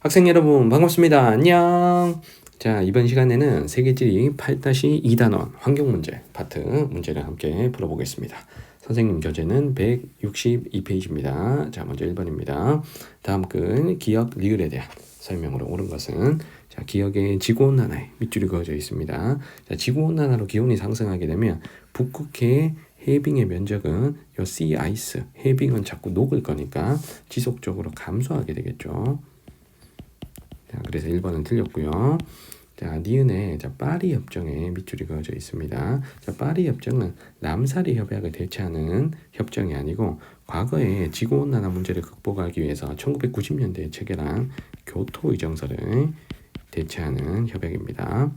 학생 여러분 반갑습니다. 안녕. 자, 이번 시간에는 세계지리 8-2단원 환경문제 파트 문제를 함께 풀어보겠습니다. 선생님 교재는 162페이지입니다. 자, 먼저 1번입니다. 다음 근 기억 리을에 대한 설명으로 옳은 것은 자, 기억에 지구온난화에 밑줄이 그어져 있습니다. 자, 지구온난화로 기온이 상승하게 되면 북극해 해빙의 면적은 요 sea ice 해빙은 자꾸 녹을 거니까 지속적으로 감소하게 되겠죠. 자, 그래서 1번은 틀렸고요. 자, 니은에 파리 협정에 밑줄이 그어져 있습니다. 자, 파리 협정은 람사리 협약을 대체하는 협정이 아니고 과거에 지구온난화 문제를 극복하기 위해서 1990년대에 체결한 교토 의정서를 대체하는 협약입니다.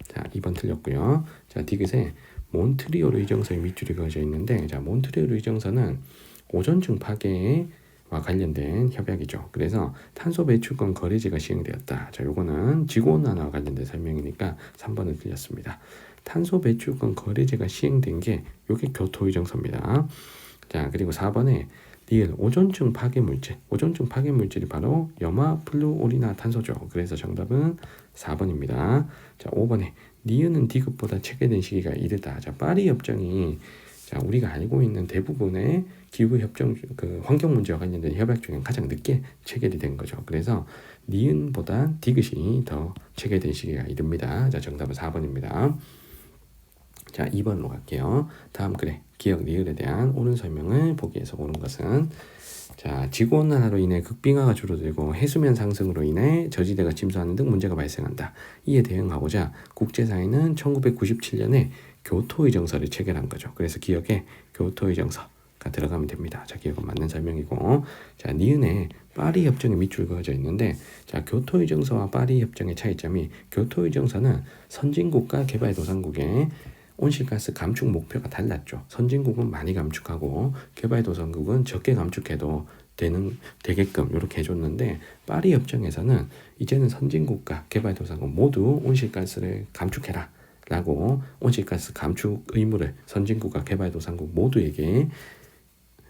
자, 2번 틀렸고요. 자, 디귿에 몬트리올 의정서에 밑줄이 그어져 있는데, 자, 몬트리올 의정서는 오존층 파괴와 관련된 협약이죠. 그래서 탄소 배출권 거래제가 시행되었다. 자, 요거는 지구온난화와 관련된 설명이니까 3번은 틀렸습니다. 탄소 배출권 거래제가 시행된 게 요게 교토 의정서입니다. 자, 그리고 4번에 리을 오존층 파괴 물질. 오존층 파괴 물질이 바로 염화플루오리나 탄소죠. 그래서 정답은 4번입니다. 자, 5번에 니은은 디귿보다 체결된 시기가 이르다. 자, 파리 협정이 자, 우리가 알고 있는 대부분의 기후 협정 그 환경 문제와 관련된 협약 중에 가장 늦게 체결이 된 거죠. 그래서 니은보다 디귿이 더 체결된 시기가 이릅니다. 자, 정답은 4번입니다. 자, 2번으로 갈게요. 다음 글에 기억 리을에 대한 옳은 설명을 보기에서 옳은 것은 자, 지구온난화로 인해 극빙하가 줄어들고 해수면 상승으로 인해 저지대가 침수하는 등 문제가 발생한다. 이에 대응하고자 국제사회는 1997년에 교토의정서를 체결한 거죠. 그래서 기억에 교토의정서가 들어가면 됩니다. 자, 기억은 맞는 설명이고, 자, 니은에 파리 협정에 밑줄 그어져 있는데, 자, 교토의정서와 파리 협정의 차이점이 교토의정서는 선진국과 개발도상국의 온실가스 감축 목표가 달랐죠. 선진국은 많이 감축하고 개발도상국은 적게 감축해도 되게끔 이렇게 해줬는데, 파리 협정에서는 이제는 선진국과 개발도상국 모두 온실가스를 감축해라 라고 온실가스 감축 의무를 선진국과 개발도상국 모두에게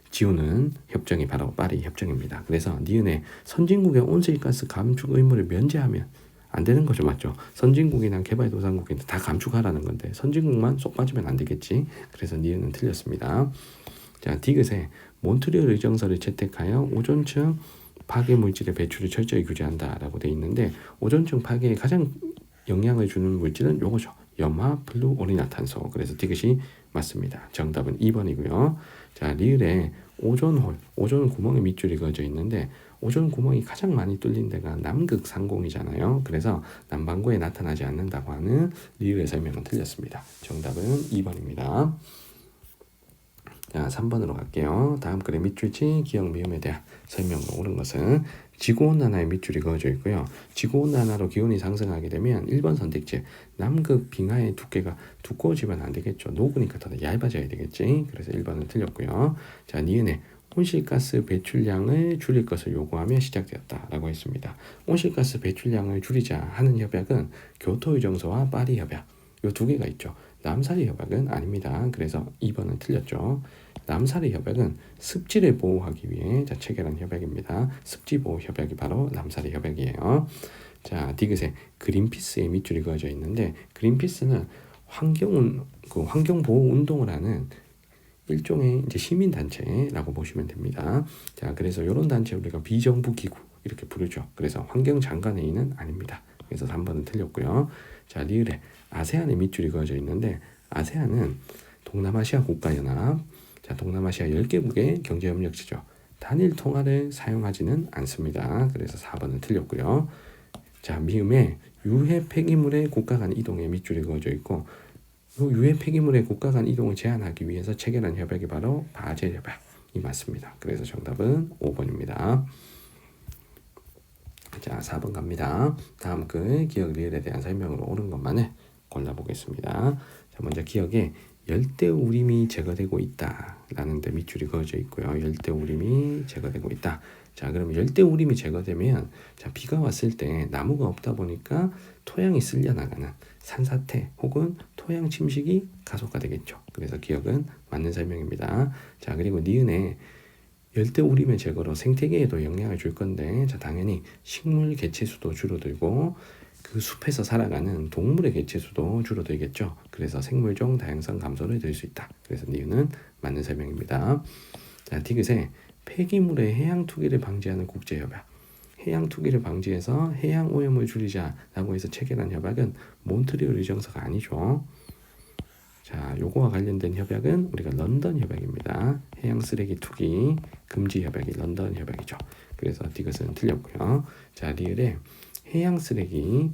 지우는 협정이 바로 파리 협정입니다. 그래서 니은에 선진국의 온실가스 감축 의무를 면제하면 안 되는 거죠, 맞죠? 선진국이나 개발도상국이 다 감축하라는 건데 선진국만 쏙 빠지면 안 되겠지. 그래서 니은은 틀렸습니다. 자, 디귿에 몬트리올 의정서를 채택하여 오존층 파괴 물질의 배출을 철저히 규제한다라고 돼 있는데, 오존층 파괴에 가장 영향을 주는 물질은 요거죠. 염화플루오리나탄소. 그래서 디귿이 맞습니다. 정답은 2번이고요. 자, 리을에 오존홀, 오존 구멍에 밑줄이 그어져 있는데 오존 구멍이 가장 많이 뚫린 데가 남극 상공이잖아요. 그래서 남반구에 나타나지 않는다고 하는 리을의 설명은 틀렸습니다. 정답은 2번입니다. 자, 3번으로 갈게요. 다음 글의 밑줄치 기억 미음에 대한 설명으로 옳은 것은 지구온난화에 밑줄이 그어져 있고요. 지구온난화로 기온이 상승하게 되면 1번 선택지 남극 빙하의 두께가 두꺼워지면 안 되겠죠. 녹으니까 더 얇아져야 되겠지. 그래서 1번은 틀렸고요. 자, 니은에 온실가스 배출량을 줄일 것을 요구하며 시작되었다라고 했습니다. 온실가스 배출량을 줄이자 하는 협약은 교토의정서와 파리 협약 요 두 개가 있죠. 람사리 협약은 아닙니다. 그래서 2번은 틀렸죠. 람사리 협약은 습지를 보호하기 위해 체결한 협약입니다. 습지 보호 협약이 바로 람사리 협약이에요. 자, 디귿에 그린피스의 밑줄이 그어져 있는데, 그린피스는 환경 보호 운동을 하는 일종의 이제 시민 단체라고 보시면 됩니다. 자, 그래서 이런 단체 우리가 비정부 기구 이렇게 부르죠. 그래서 환경장관회의는 아닙니다. 그래서 3번은 틀렸고요. 자, 리을에 아세안의 밑줄이 그어져 있는데, 아세안은 동남아시아 국가연합, 자, 동남아시아 10개국의 경제협력체죠. 단일 통화를 사용하지는 않습니다. 그래서 4번은 틀렸고요. 자, 미음에 유해 폐기물의 국가 간 이동에 밑줄이 그어져 있고, 이 유해 폐기물의 국가 간 이동을 제한하기 위해서 체결한 협약이 바로 바젤 협약이 맞습니다. 그래서 정답은 5번입니다. 자, 4번 갑니다. 다음 글 기억 리을에 대한 설명으로 옳은 것만을 골라보겠습니다. 자, 먼저 기억에 열대우림이 제거되고 있다라는 데 밑줄이 그어져 있고요. 열대우림이 제거되고 있다. 자, 그러면 열대우림이 제거되면 자, 비가 왔을 때 나무가 없다 보니까 토양이 쓸려나가는 산사태 혹은 토양 침식이 가속화되겠죠. 그래서 기억은 맞는 설명입니다. 자, 그리고 니은에 열대우림의 제거로 생태계에도 영향을 줄 건데, 자, 당연히 식물 개체수도 줄어들고 그 숲에서 살아가는 동물의 개체수도 줄어들겠죠. 그래서 생물종 다양성 감소를 들 수 있다. 그래서 니은은 맞는 설명입니다. 자, 디귿에 폐기물의 해양 투기를 방지하는 국제협약. 해양 투기를 방지해서 해양 오염을 줄이자라고 해서 체결한 협약은 몬트리올 의정서가 아니죠. 자, 요거와 관련된 협약은 우리가 런던 협약입니다. 해양 쓰레기 투기 금지 협약이 런던 협약이죠. 그래서 디귿은 틀렸고요. 자, 리을에 해양 쓰레기,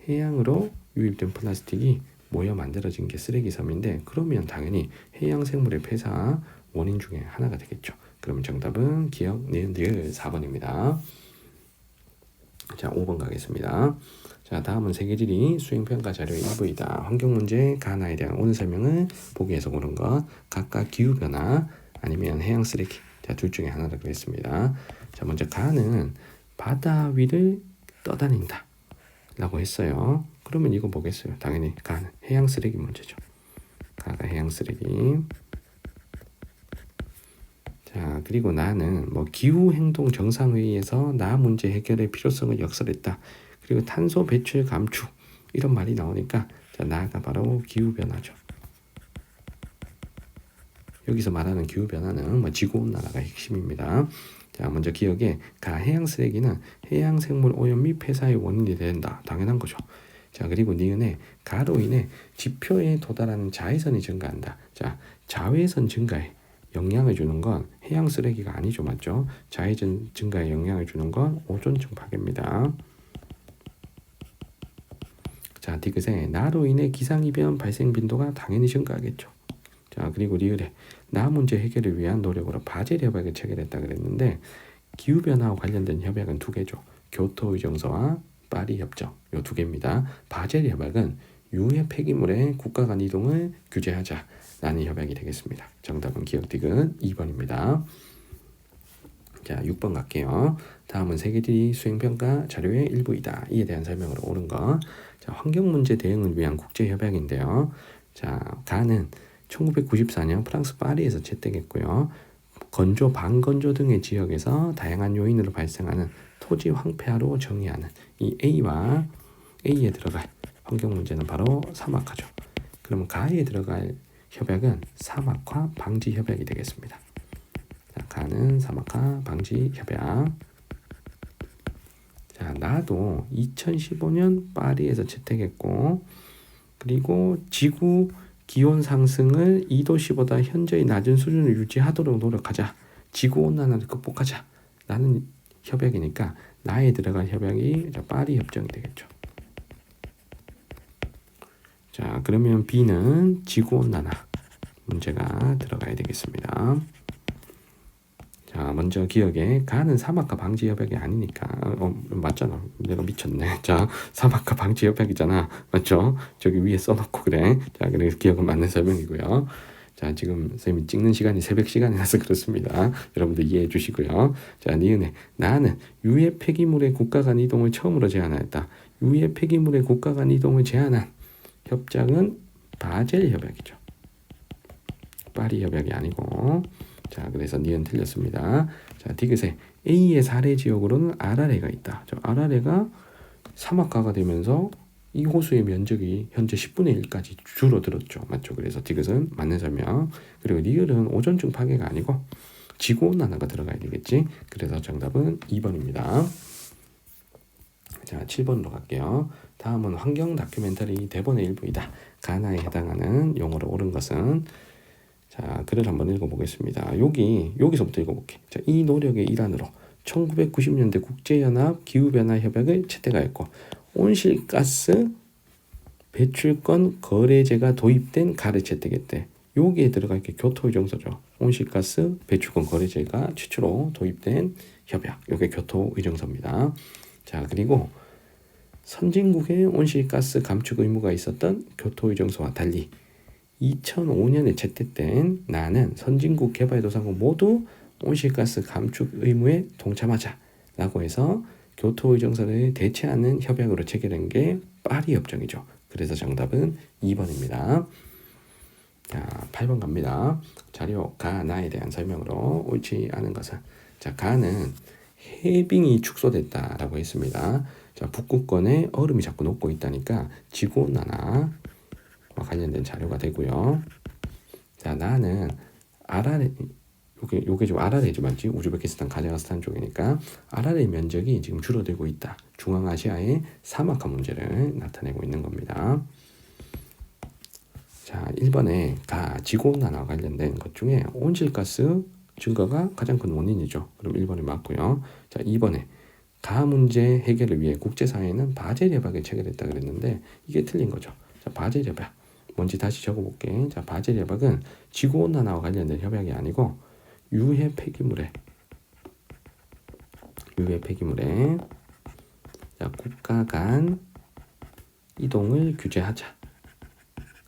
해양으로 유입된 플라스틱이 모여 만들어진 게 쓰레기 섬인데, 그러면 당연히 해양 생물의 폐사 원인 중에 하나가 되겠죠. 그러면 정답은 기억, 니은, 리을 4번입니다. 자, 5번 가겠습니다. 자, 다음은 세계지리 수행평가 자료 1부이다. 환경문제 가나에 대한 오늘 설명은 보기에서 고른 것, 각각 기후변화 아니면 해양 쓰레기, 자, 둘 중에 하나라고 그랬습니다. 자, 먼저 가는 바다 위를 떠다닌다 라고 했어요. 그러면 이거 뭐겠어요? 당연히 가는 해양 쓰레기 문제죠. 가가 해양 쓰레기. 자, 그리고 나는 뭐 기후행동 정상회의에서 나 문제 해결의 필요성을 역설했다. 그리고 탄소 배출 감축 이런 말이 나오니까, 자, 나가 바로 기후변화죠. 여기서 말하는 기후변화는 뭐 지구온난화가 핵심입니다. 자, 먼저 기억에 가 해양 쓰레기는 해양 생물 오염 및 폐사의 원인이 된다. 당연한 거죠. 자, 그리고 니은에 가로 인해 지표에 도달하는 자외선이 증가한다. 자, 자외선 증가에 영향을 주는 건 해양 쓰레기가 아니죠. 맞죠? 자외선 증가에 영향을 주는 건 오존층 파괴입니다. 자, 디귿에 나로 인해 기상이변 발생 빈도가 당연히 증가하겠죠. 자, 그리고 리을에 나 문제 해결을 위한 노력으로 바젤 협약을 체결했다 그랬는데, 기후변화와 관련된 협약은 두 개죠. 교토의정서와 파리 협정, 요 두 개입니다. 바젤 협약은 유해 폐기물의 국가 간 이동을 규제하자라는 협약이 되겠습니다. 정답은 기억 디귿 2번입니다. 자, 6번 갈게요. 다음은 세계지리 수행평가 자료의 일부이다. 이에 대한 설명으로 옳은 것. 자, 환경문제 대응을 위한 국제협약인데요. 자, 가는 1994년 프랑스 파리에서 채택했고요. 건조, 반건조 등의 지역에서 다양한 요인으로 발생하는 토지 황폐화로 정의하는 이 A와 A에 들어갈 환경 문제는 바로 사막화죠. 그러면 가에 들어갈 협약은 사막화 방지 협약이 되겠습니다. 자, 가는 사막화 방지 협약. 자, 나도 2015년 파리에서 채택했고, 그리고 지구 기온 상승을 2도씨보다 현저히 낮은 수준을 유지하도록 노력하자. 지구온난화를 극복하자. 라는 협약이니까 나에 들어갈 협약이 파리 협정이 되겠죠. 자, 그러면 B는 지구온난화 문제가 들어가야 되겠습니다. 자, 먼저 기억에 가는 사막화 방지 협약이 아니니까, 맞잖아. 내가 미쳤네. 자, 사막화 방지 협약이잖아. 맞죠? 저기 위에 써놓고 그래. 자, 그래서 기억은 맞는 설명이고요. 자, 지금 선생님이 찍는 시간이 새벽 시간이라서 그렇습니다. 여러분들 이해해 주시고요. 자, 니은에 나는 유해 폐기물의 국가 간 이동을 처음으로 제한하였다. 유해 폐기물의 국가 간 이동을 제한한 협정은 바젤 협약이죠. 파리 협약이 아니고. 자, 그래서 니은 틀렸습니다. 자, 디귿에 A의 사례 지역으로는 아라레가 있다. 저 아라레가 사막화가 되면서 이 호수의 면적이 현재 10분의 1까지 줄어들었죠. 맞죠? 그래서 디귿은 맞는 설명. 그리고 리을은 오존층 파괴가 아니고 지구온난화가 들어가야 되겠지. 그래서 정답은 2번입니다. 자, 7번으로 갈게요. 다음은 환경 다큐멘터리 대본의 일부이다. 가나에 해당하는 용어로 옳은 것은, 자, 글을 한번 읽어보겠습니다. 여기서부터 읽어볼게. 자, 이 노력의 일환으로 1990년대 국제연합 기후변화 협약을 채택하였고, 온실가스 배출권 거래제가 도입된 가를 채택했대. 여기에 들어갈 게 교토의정서죠. 온실가스 배출권 거래제가 최초로 도입된 협약. 이게 교토의정서입니다. 자, 그리고 선진국의 온실가스 감축 의무가 있었던 교토의정서와 달리 2005년에 채택된 나는 선진국 개발도상국 모두 온실가스 감축 의무에 동참하자 라고 해서 교토의정서를 대체하는 협약으로 체결한 게 파리 협정이죠. 그래서 정답은 2번입니다. 자, 8번 갑니다. 자료 가나에 대한 설명으로 옳지 않은 것은 자, 가는 해빙이 축소됐다라고 했습니다. 자, 북극권에 얼음이 자꾸 녹고 있다니까 지구온난화와 관련된 자료가 되고요. 자, 나는 아라레 요게 좀 아라레지 맞지? 우즈베키스탄, 카자흐스탄 쪽이니까 아라레 면적이 지금 줄어들고 있다. 중앙아시아의 사막화 문제를 나타내고 있는 겁니다. 자, 1번에 지구온난화 관련된 것 중에 온실가스 증가가 가장 큰 원인이죠. 그럼 1번이 맞고요. 자, 2번에 가 문제 해결을 위해 국제사회는 바젤 협약을 체결했다 그랬는데 이게 틀린 거죠. 자, 바젤 협약 뭔지 다시 적어볼게. 자, 바젤 협약은 지구온난화와 관련된 협약이 아니고 유해 폐기물에 자, 국가 간 이동을 규제하자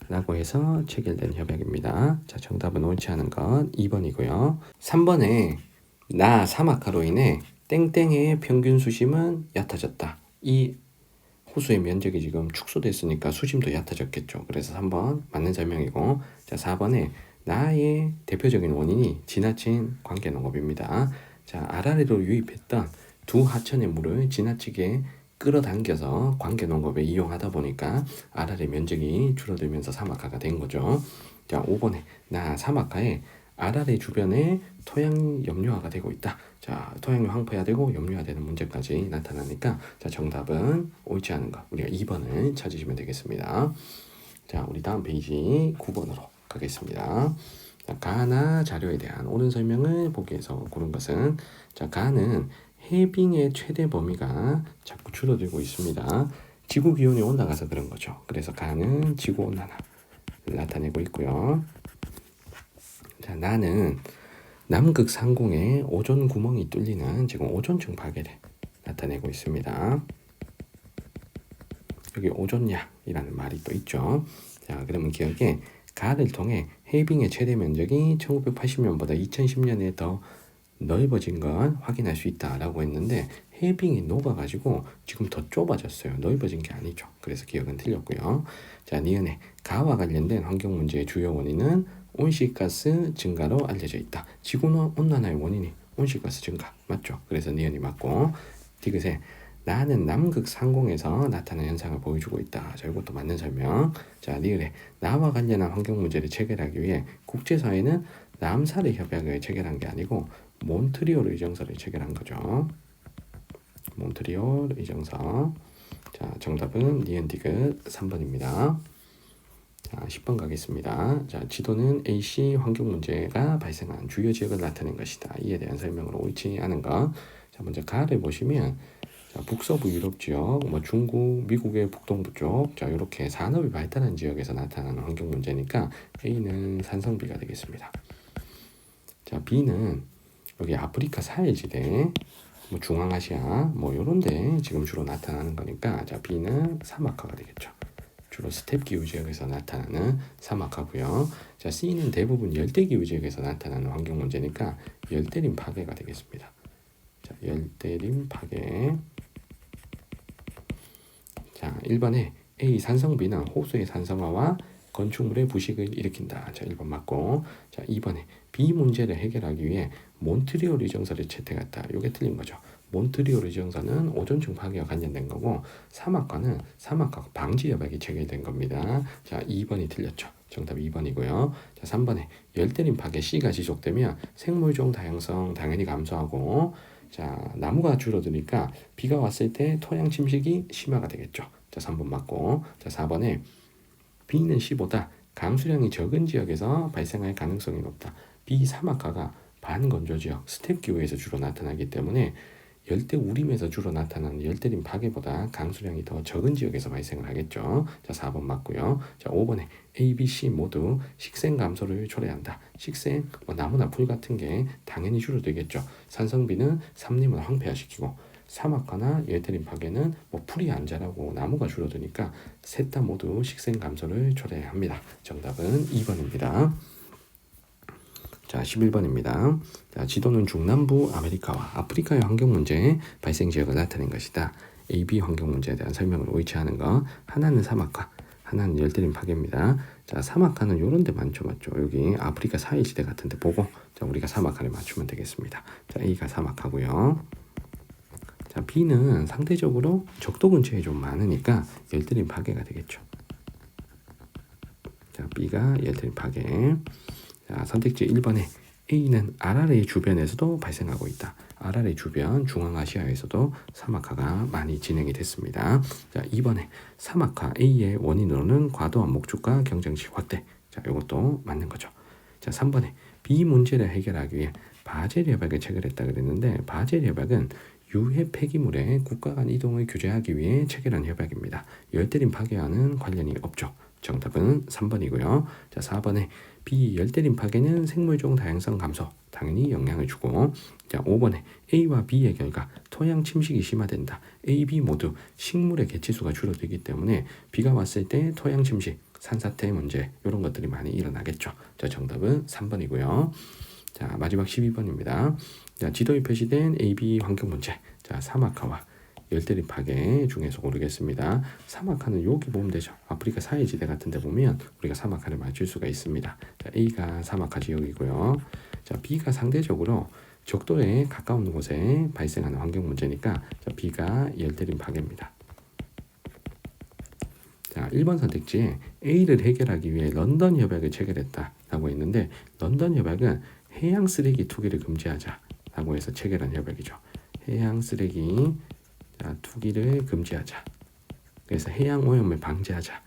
라고 해서 체결된 협약입니다. 자, 정답은 옳지 않은 것 2번이고요. 3번에 나 사막화로 인해 땡땡해의 평균 수심은 얕아졌다. 이 호수의 면적이 지금 축소됐으니까 수심도 얕아졌겠죠. 그래서 3번 맞는 설명이고, 자, 4번에 나의 대표적인 원인이 지나친 관계 농업입니다. 자, 아라레로 유입했던 두 하천의 물을 지나치게 끌어당겨서 관계 농업에 이용하다 보니까 아라레 면적이 줄어들면서 사막화가 된 거죠. 자, 5번에 나 사막화에 아라레 주변에 토양 염류화가 되고 있다. 자, 토양이 황폐화되고 염류화되는 문제까지 나타나니까 자, 정답은 옳지 않은 것. 우리가 2번을 찾으시면 되겠습니다. 자, 우리 다음 페이지 9번으로 가겠습니다. 자, 가나 자료에 대한 옳은 설명을 보기에서 고른 것은 자, 가는 해빙의 최대 범위가 자꾸 줄어들고 있습니다. 지구 기온이 올라가서 그런 거죠. 그래서 가는 지구 온난화를 나타내고 있고요. 자, 나는 남극 상공에 오존 구멍이 뚫리는 지금 오존층 파괴를 나타내고 있습니다. 여기 오존약이라는 말이 또 있죠. 자, 그러면 기억에 가를 통해 해빙의 최대 면적이 1980년보다 2010년에 더 넓어진 건 확인할 수 있다라고 했는데 해빙이 녹아가지고 지금 더 좁아졌어요. 넓어진 게 아니죠. 그래서 기억은 틀렸고요. 자, 니은의 가와 관련된 환경 문제의 주요 원인은 온실가스 증가로 알려져 있다. 지구온난화의 원인이 온실가스 증가 맞죠? 그래서 니은이 맞고, 디귿에 나는 남극 상공에서 나타나는 현상을 보여주고 있다. 자, 이것도 맞는 설명. 자, 니은에 나와 관련한 환경 문제를 체결하기 위해 국제사회는 남사르 협약을 체결한 게 아니고 몬트리올 의정서를 체결한 거죠. 몬트리올 의정서. 자, 정답은 니은 디귿 3번입니다. 자, 10번 가겠습니다. 자, 지도는 AC 환경 문제가 발생한 주요 지역을 나타낸 것이다. 이에 대한 설명으로 옳지 않은 것. 자, 먼저 가를 보시면 자, 북서부 유럽 지역, 중국, 미국의 북동부 쪽, 자, 이렇게 산업이 발달한 지역에서 나타나는 환경 문제니까 A는 산성비가 되겠습니다. 자, B는 여기 아프리카 사헬지대, 중앙아시아, 요런데 지금 주로 나타나는 거니까 자, B는 사막화가 되겠죠. 주로 스텝 기후 지역에서 나타나는 사막화고요. 자, C는 대부분 열대 기후 지역에서 나타나는 환경 문제니까 열대림 파괴가 되겠습니다. 자, 열대림 파괴. 자, 1번에 A 산성비는 호수의 산성화와 건축물의 부식을 일으킨다. 자, 1번 맞고. 자, 2번에 B 문제를 해결하기 위해 몬트리올 의정서를 채택했다. 이게 틀린 거죠. 몬트리올 의정서는 오존층 파괴와 관련된 거고 사막화는 사막화 방지 협약이 체결된 겁니다. 자, 2번이 틀렸죠. 정답 2번이고요. 자, 3번에 열대림 파괴 C가 지속되면 생물종 다양성 당연히 감소하고 자, 나무가 줄어드니까 비가 왔을 때 토양 침식이 심화가 되겠죠. 자, 3번 맞고. 자, 4번에 B는 C보다 강수량이 적은 지역에서 발생할 가능성이 높다. B 사막화가 반건조 지역, 스텝 기후에서 주로 나타나기 때문에 열대 우림에서 주로 나타나는 열대림 파괴보다 강수량이 더 적은 지역에서 발생을 하겠죠. 자, 4번 맞고요. 자, 5번에 A, B, C 모두 식생 감소를 초래한다. 식생, 나무나 풀 같은 게 당연히 줄어들겠죠. 산성비는 산림을 황폐화시키고 사막화나 열대림 파괴는 풀이 안 자라고 나무가 줄어드니까 셋 다 모두 식생 감소를 초래합니다. 정답은 2번입니다. 자, 11번입니다. 자, 지도는 중남부 아메리카와 아프리카의 환경 문제 발생 지역을 나타낸 것이다. AB 환경 문제에 대한 설명을 옳지 않은 것. 하나는 사막화, 하나는 열대림 파괴입니다. 자, 사막화는 요런 데 많죠, 맞죠? 여기 아프리카 사해지대 같은 데 보고 자, 우리가 사막화를 맞추면 되겠습니다. 자, A가 사막하고요. 자, B는 상대적으로 적도 근처에 좀 많으니까 열대림 파괴가 되겠죠. 자, B가 열대림 파괴. 자, 선택지 1번에 A는 아라레 주변에서도 발생하고 있다. 아라레 주변 중앙아시아에서도 사막화가 많이 진행이 됐습니다. 자, 2번에 사막화 A의 원인으로는 과도한 목축과 경쟁식 확대. 자, 이것도 맞는 거죠. 자, 3번에 B 문제를 해결하기 위해 바젤 협약을 체결했다 그랬는데 바젤 협약은 유해 폐기물의 국가 간 이동을 규제하기 위해 체결한 협약입니다. 열대림 파괴와는 관련이 없죠. 정답은 3번이고요. 자, 4번에 B 열대림 파괴는 생물종 다양성 감소 당연히 영향을 주고 자, 5번에 A와 B의 결과 토양 침식이 심화된다. A, B 모두 식물의 개체수가 줄어들기 때문에 비가 왔을 때 토양 침식, 산사태 문제 이런 것들이 많이 일어나겠죠. 자, 정답은 3번이고요. 자, 마지막 12번입니다. 자, 지도에 표시된 A, B 환경 문제. 자, 사막화와 열대림 파괴 중에서 고르겠습니다. 사막화는 여기 보면 되죠. 아프리카 사해지대 같은 데 보면 우리가 사막화를 맞출 수가 있습니다. 자, A가 사막화 지역이고요. 자, B가 상대적으로 적도에 가까운 곳에 발생하는 환경 문제니까 자, B가 열대림 파괴입니다. 자, 1번 선택지에 A를 해결하기 위해 런던 협약을 체결했다라고 했는데 런던 협약은 해양 쓰레기 투기를 금지하자라고 해서 체결한 협약이죠. 해양 쓰레기 투기를 금지하자. 그래서 해양 오염을 방지하자.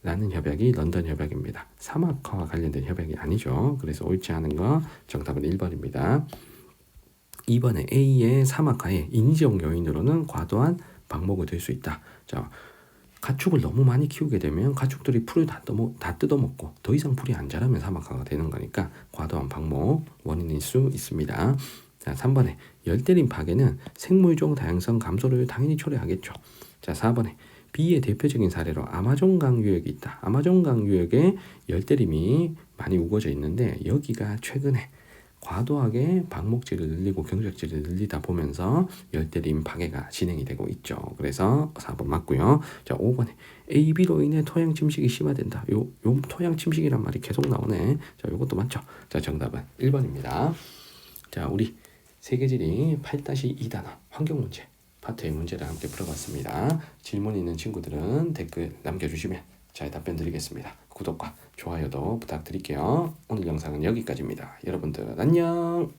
라는 협약이 런던 협약입니다. 사막화와 관련된 협약이 아니죠. 그래서 옳지 않은 거 정답은 1번입니다. 2번에 A의 사막화의 인지적 요인으로는 과도한 방목을 들 수 있다. 자, 가축을 너무 많이 키우게 되면 가축들이 풀을 다 뜯어먹고 더 이상 풀이 안 자라면 사막화가 되는 거니까 과도한 방목 원인일 수 있습니다. 자, 3번에 열대림 파괴는 생물종 다양성 감소를 당연히 초래하겠죠. 자, 4번에 B의 대표적인 사례로 아마존강 유역이 있다. 아마존강 유역에 열대림이 많이 우거져 있는데 여기가 최근에 과도하게 방목질을 늘리고 경작질을 늘리다 보면서 열대림 파괴가 진행이 되고 있죠. 그래서 4번 맞고요. 자, 5번에 AB로 인해 토양 침식이 심화된다. 요 토양 침식이란 말이 계속 나오네. 자, 요것도 맞죠. 자, 정답은 1번입니다. 자, 우리 세계지리 8-2단원 환경 문제 파트의 문제를 함께 풀어봤습니다. 질문 있는 친구들은 댓글 남겨주시면 잘 답변 드리겠습니다. 구독과 좋아요도 부탁드릴게요. 오늘 영상은 여기까지입니다. 여러분들 안녕.